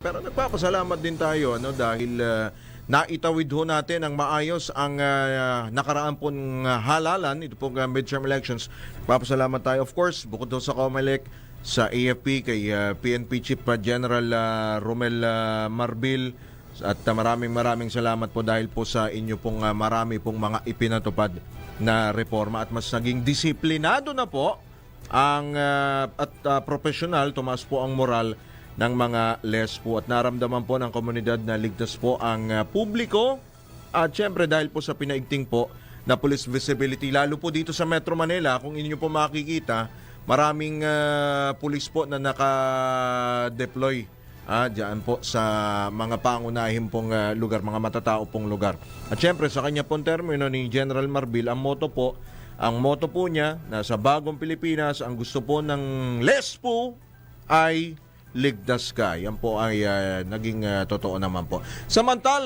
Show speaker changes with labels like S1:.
S1: Pero nagpapasalamat din tayo dahil naitawid ho natin ang maayos ang nakaraan pong halalan, ito pong midterm elections. Nagpapasalamat tayo of course, bukod doon sa COMELEC, sa AFP, kay PNP Chief General Romel Marbil, at maraming salamat po dahil po sa inyo pong marami pong mga ipinatupad na reforma at mas naging disiplinado na po ang professional, tumaas po ang moral ng mga lespo at naramdaman po ng komunidad na ligtas po ang publiko at syempre dahil po sa pinaigting po na police visibility, lalo po dito sa Metro Manila, kung inyo po makikita, maraming police po na naka-deploy diyan po sa mga pangunahing pong lugar, mga matatao pong lugar. At syempre sa kanya pong termino ni General Marbil, ang motto po niya na sa bagong Pilipinas, ang gusto po ng lespo ay ligtas ka. Yan po ay naging totoo naman po. Samantala,